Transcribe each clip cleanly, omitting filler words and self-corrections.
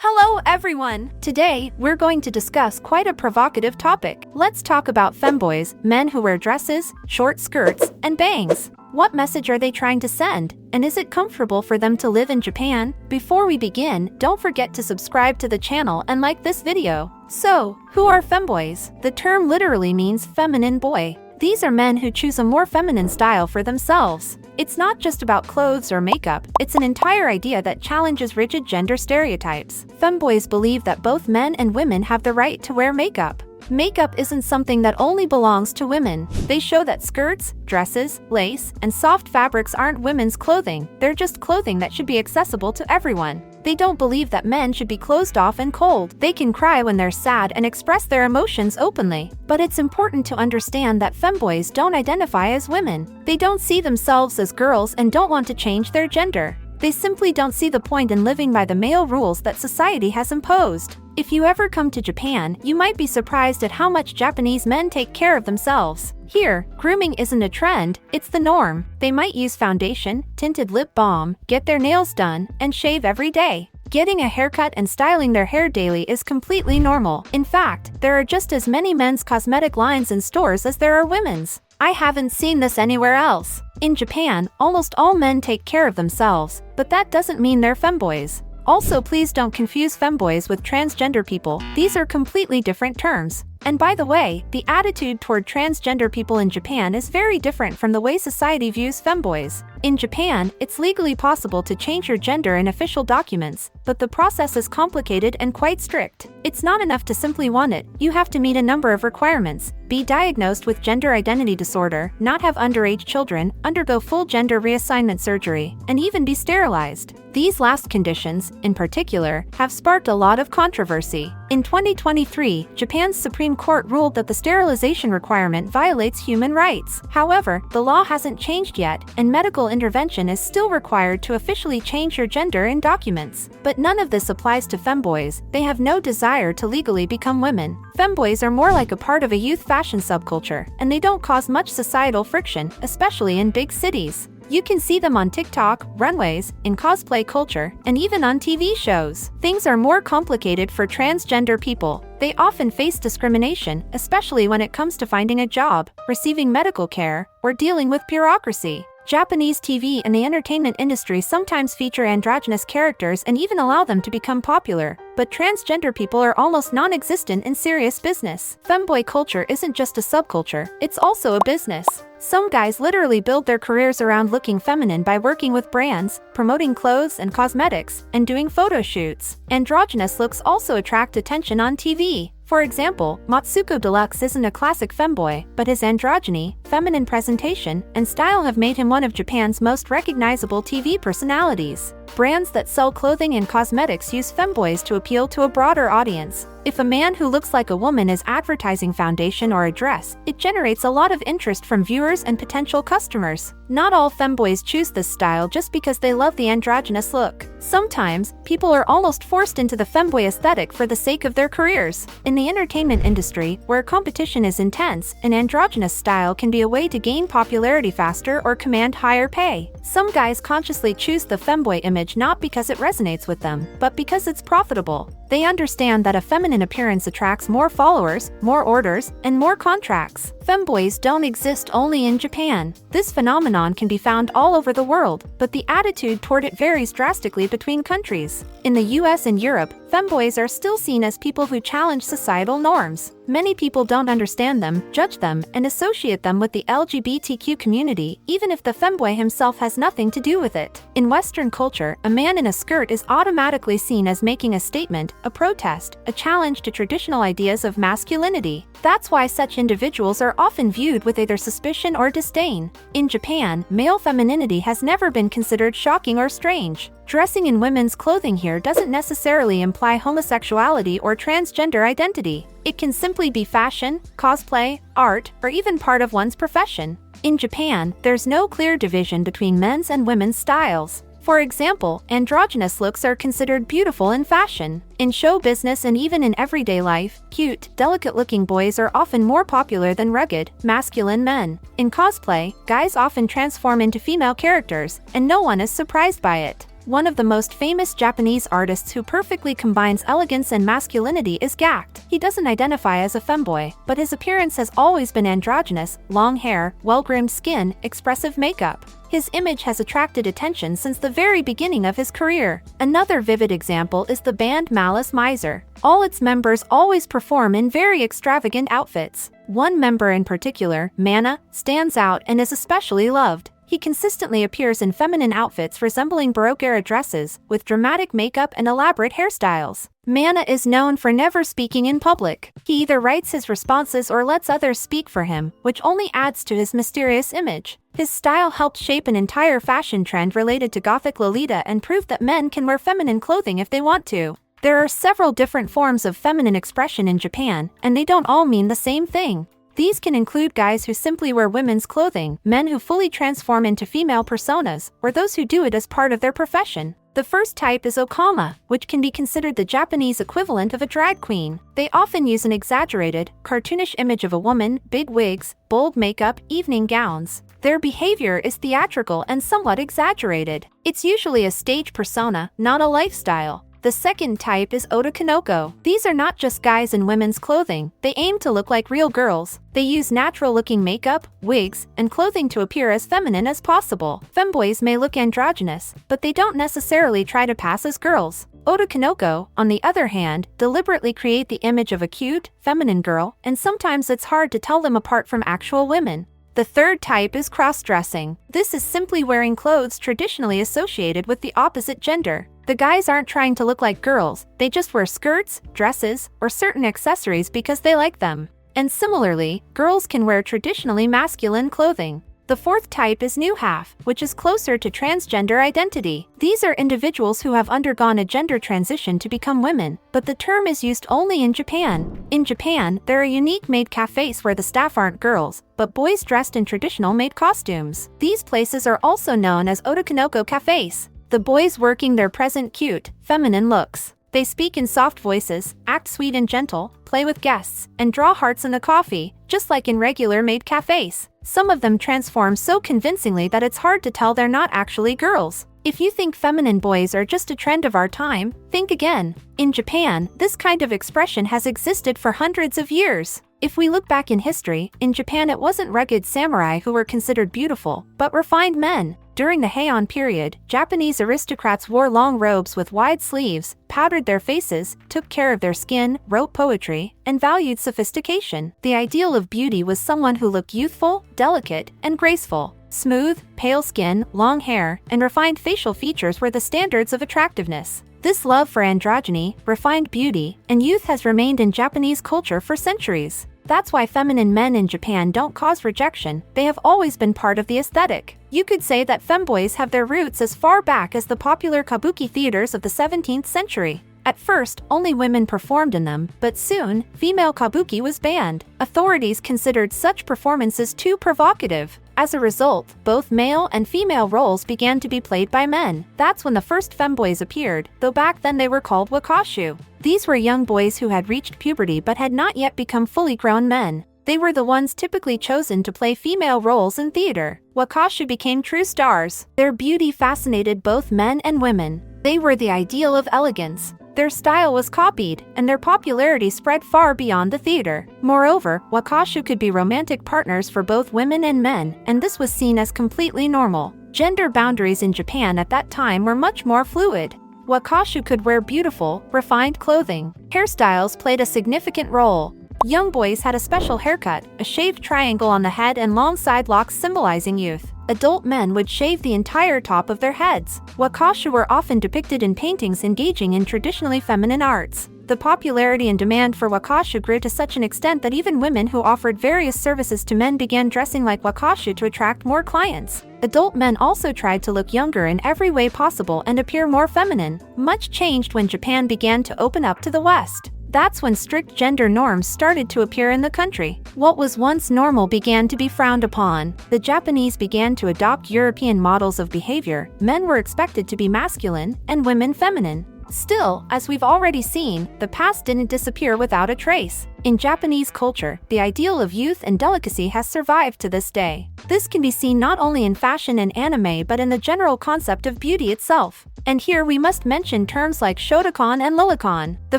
Hello everyone! Today, we're going to discuss quite a provocative topic. Let's talk about femboys, men who wear dresses, short skirts, and bangs. What message are they trying to send? And is it comfortable for them to live in Japan? Before we begin, don't forget to subscribe to the channel and like this video. So, who are femboys? The term literally means feminine boy. These are men who choose a more feminine style for themselves. It's not just about clothes or makeup, it's an entire idea that challenges rigid gender stereotypes. Femboys believe that both men and women have the right to wear makeup. Makeup isn't something that only belongs to women. They show that skirts, dresses, lace, and soft fabrics aren't women's clothing, they're just clothing that should be accessible to everyone. They don't believe that men should be closed off and cold. They can cry when they're sad and express their emotions openly. But it's important to understand that femboys don't identify as women. They don't see themselves as girls and don't want to change their gender. They simply don't see the point in living by the male rules that society has imposed. If you ever come to Japan, you might be surprised at how much Japanese men take care of themselves. Here, grooming isn't a trend, it's the norm. They might use foundation, tinted lip balm, get their nails done, and shave every day. Getting a haircut and styling their hair daily is completely normal. In fact, there are just as many men's cosmetic lines in stores as there are women's. I haven't seen this anywhere else. In Japan, almost all men take care of themselves, but that doesn't mean they're femboys. Also, please don't confuse femboys with transgender people. These are completely different terms. And by the way, the attitude toward transgender people in Japan is very different from the way society views femboys. In Japan, it's legally possible to change your gender in official documents, but the process is complicated and quite strict. It's not enough to simply want it, you have to meet a number of requirements: be diagnosed with gender identity disorder, not have underage children, undergo full gender reassignment surgery, and even be sterilized. These last conditions, in particular, have sparked a lot of controversy. In 2023, Japan's Supreme Court ruled that the sterilization requirement violates human rights. However, the law hasn't changed yet, and medical intervention is still required to officially change your gender in documents. But none of this applies to femboys. They have no desire to legally become women. Femboys are more like a part of a youth fashion subculture, and they don't cause much societal friction, especially in big cities. You can see them on TikTok, runways, in cosplay culture, and even on TV shows. Things are more complicated for transgender people. They often face discrimination, especially when it comes to finding a job, receiving medical care, or dealing with bureaucracy. Japanese TV and the entertainment industry sometimes feature androgynous characters and even allow them to become popular, but transgender people are almost non-existent in serious business. Femboy culture isn't just a subculture, it's also a business. Some guys literally build their careers around looking feminine by working with brands, promoting clothes and cosmetics, and doing photo shoots. Androgynous looks also attract attention on TV. For example, Matsuko Deluxe isn't a classic femboy, but his androgyny, feminine presentation, and style have made him one of Japan's most recognizable TV personalities. Brands that sell clothing and cosmetics use femboys to appeal to a broader audience. If a man who looks like a woman is advertising foundation or a dress, it generates a lot of interest from viewers and potential customers. Not all femboys choose this style just because they love the androgynous look. Sometimes, people are almost forced into the femboy aesthetic for the sake of their careers. In the entertainment industry, where competition is intense, an androgynous style can be a way to gain popularity faster or command higher pay. Some guys consciously choose the femboy image not because it resonates with them, but because it's profitable. They understand that a feminine appearance attracts more followers, more orders, and more contracts. Femboys don't exist only in Japan. This phenomenon can be found all over the world, but the attitude toward it varies drastically between countries. In the US and Europe, femboys are still seen as people who challenge societal norms. Many people don't understand them, judge them, and associate them with the LGBTQ community, even if the femboy himself has nothing to do with it. In Western culture, a man in a skirt is automatically seen as making a statement, a protest, a challenge to traditional ideas of masculinity. That's why such individuals are often viewed with either suspicion or disdain. In Japan, male femininity has never been considered shocking or strange. Dressing in women's clothing here doesn't necessarily imply homosexuality or transgender identity. It can simply be fashion, cosplay, art, or even part of one's profession. In Japan, there's no clear division between men's and women's styles. For example, androgynous looks are considered beautiful in fashion. In show business and even in everyday life, cute, delicate-looking boys are often more popular than rugged, masculine men. In cosplay, guys often transform into female characters, and no one is surprised by it. One of the most famous Japanese artists who perfectly combines elegance and masculinity is Gact. He doesn't identify as a femboy, but his appearance has always been androgynous: long hair, well-groomed skin, expressive makeup. His image has attracted attention since the very beginning of his career. Another vivid example is the band Malice Miser. All its members always perform in very extravagant outfits. One member in particular, Mana, stands out and is especially loved. He consistently appears in feminine outfits resembling Baroque-era dresses, with dramatic makeup and elaborate hairstyles. Mana is known for never speaking in public. He either writes his responses or lets others speak for him, which only adds to his mysterious image. His style helped shape an entire fashion trend related to Gothic Lolita and proved that men can wear feminine clothing if they want to. There are several different forms of feminine expression in Japan, and they don't all mean the same thing. These can include guys who simply wear women's clothing, men who fully transform into female personas, or those who do it as part of their profession. The first type is okama, which can be considered the Japanese equivalent of a drag queen. They often use an exaggerated, cartoonish image of a woman, big wigs, bold makeup, evening gowns. Their behavior is theatrical and somewhat exaggerated. It's usually a stage persona, not a lifestyle. The second type is otakanoko. These are not just guys in women's clothing. They aim to look like real girls. They use natural-looking makeup, wigs, and clothing to appear as feminine as possible. Femboys may look androgynous, but they don't necessarily try to pass as girls. Otakanoko, on the other hand, deliberately create the image of a cute, feminine girl, and sometimes it's hard to tell them apart from actual women. The third type is cross-dressing. This is simply wearing clothes traditionally associated with the opposite gender. The guys aren't trying to look like girls, they just wear skirts, dresses, or certain accessories because they like them. And similarly, girls can wear traditionally masculine clothing. The fourth type is new half, which is closer to transgender identity. These are individuals who have undergone a gender transition to become women, but the term is used only in Japan. In Japan, there are unique maid cafes where the staff aren't girls, but boys dressed in traditional maid costumes. These places are also known as otakanoko cafes. The boys working their present cute, feminine looks. They speak in soft voices, act sweet and gentle, play with guests, and draw hearts in the coffee, just like in regular maid cafes. Some of them transform so convincingly that it's hard to tell they're not actually girls. If you think feminine boys are just a trend of our time, think again. In Japan, this kind of expression has existed for hundreds of years. If we look back in history, in Japan it wasn't rugged samurai who were considered beautiful, but refined men. During the Heian period, Japanese aristocrats wore long robes with wide sleeves, powdered their faces, took care of their skin, wrote poetry, and valued sophistication. The ideal of beauty was someone who looked youthful, delicate, and graceful. Smooth, pale skin, long hair, and refined facial features were the standards of attractiveness. This love for androgyny, refined beauty, and youth has remained in Japanese culture for centuries. That's why feminine men in Japan don't cause rejection, they have always been part of the aesthetic. You could say that femboys have their roots as far back as the popular kabuki theaters of the 17th century. At first, only women performed in them, but soon, female kabuki was banned. Authorities considered such performances too provocative. As a result, both male and female roles began to be played by men. That's when the first femboys appeared, though back then they were called wakashu. These were young boys who had reached puberty but had not yet become fully grown men. They were the ones typically chosen to play female roles in theater. Wakashu became true stars. Their beauty fascinated both men and women. They were the ideal of elegance. Their style was copied, and their popularity spread far beyond the theater. Moreover, wakashu could be romantic partners for both women and men, and this was seen as completely normal. Gender boundaries in Japan at that time were much more fluid. Wakashu could wear beautiful, refined clothing. Hairstyles played a significant role. Young boys had a special haircut, a shaved triangle on the head and long side locks symbolizing youth. Adult men would shave the entire top of their heads. Wakashu were often depicted in paintings engaging in traditionally feminine arts. The popularity and demand for wakashu grew to such an extent that even women who offered various services to men began dressing like wakashu to attract more clients. Adult men also tried to look younger in every way possible and appear more feminine. Much changed when Japan began to open up to the West. That's when strict gender norms started to appear in the country. What was once normal began to be frowned upon. The Japanese began to adopt European models of behavior. Men were expected to be masculine and women feminine. Still, as we've already seen, the past didn't disappear without a trace. In Japanese culture, the ideal of youth and delicacy has survived to this day. This can be seen not only in fashion and anime but in the general concept of beauty itself. And here we must mention terms like shotacon and lolicon. The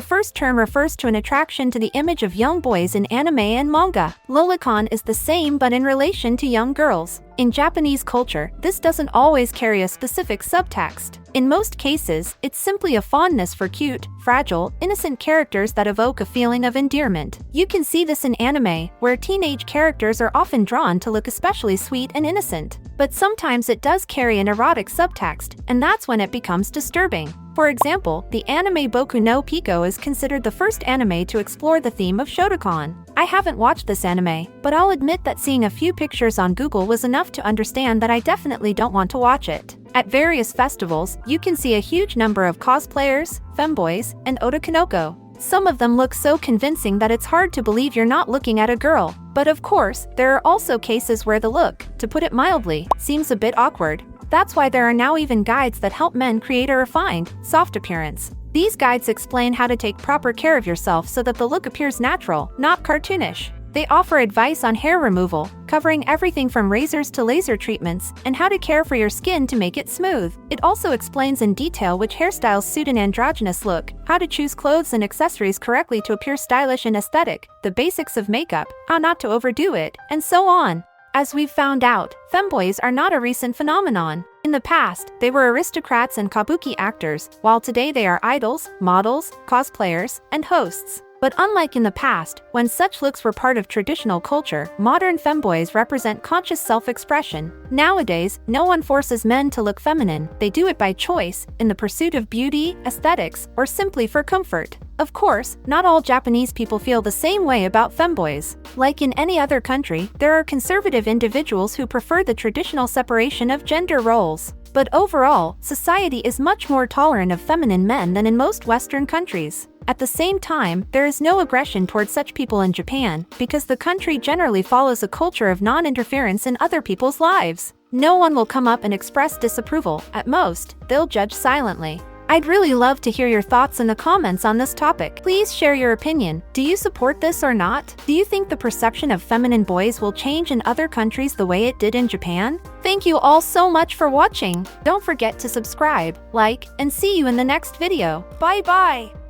first term refers to an attraction to the image of young boys in anime and manga. Lolicon is the same but in relation to young girls. In Japanese culture, this doesn't always carry a specific subtext. In most cases, it's simply a fondness for cute, fragile, innocent characters that evoke a feeling of endearment. You can see this in anime, where teenage characters are often drawn to look especially sweet and innocent. But sometimes it does carry an erotic subtext, and that's when it becomes disturbing. For example, the anime Boku no Pico is considered the first anime to explore the theme of shotacon. I haven't watched this anime, but I'll admit that seeing a few pictures on Google was enough to understand that I definitely don't want to watch it. At various festivals, you can see a huge number of cosplayers, femboys, and otakonoko. Some of them look so convincing that it's hard to believe you're not looking at a girl. But of course, there are also cases where the look, to put it mildly, seems a bit awkward. That's why there are now even guides that help men create a refined, soft appearance. These guides explain how to take proper care of yourself so that the look appears natural, not cartoonish. They offer advice on hair removal, covering everything from razors to laser treatments, and how to care for your skin to make it smooth. It also explains in detail which hairstyles suit an androgynous look, how to choose clothes and accessories correctly to appear stylish and aesthetic, the basics of makeup, how not to overdo it, and so on. As we've found out, femboys are not a recent phenomenon. In the past, they were aristocrats and kabuki actors, while today they are idols, models, cosplayers, and hosts. But unlike in the past, when such looks were part of traditional culture, modern femboys represent conscious self-expression. Nowadays, no one forces men to look feminine. They do it by choice, in the pursuit of beauty, aesthetics, or simply for comfort. Of course, not all Japanese people feel the same way about femboys. Like in any other country, there are conservative individuals who prefer the traditional separation of gender roles. But overall, society is much more tolerant of feminine men than in most Western countries. At the same time, there is no aggression towards such people in Japan, because the country generally follows a culture of non-interference in other people's lives. No one will come up and express disapproval. At most, they'll judge silently. I'd really love to hear your thoughts in the comments on this topic. Please share your opinion. Do you support this or not? Do you think the perception of feminine boys will change in other countries the way it did in Japan? Thank you all so much for watching. Don't forget to subscribe, like, and see you in the next video. Bye bye!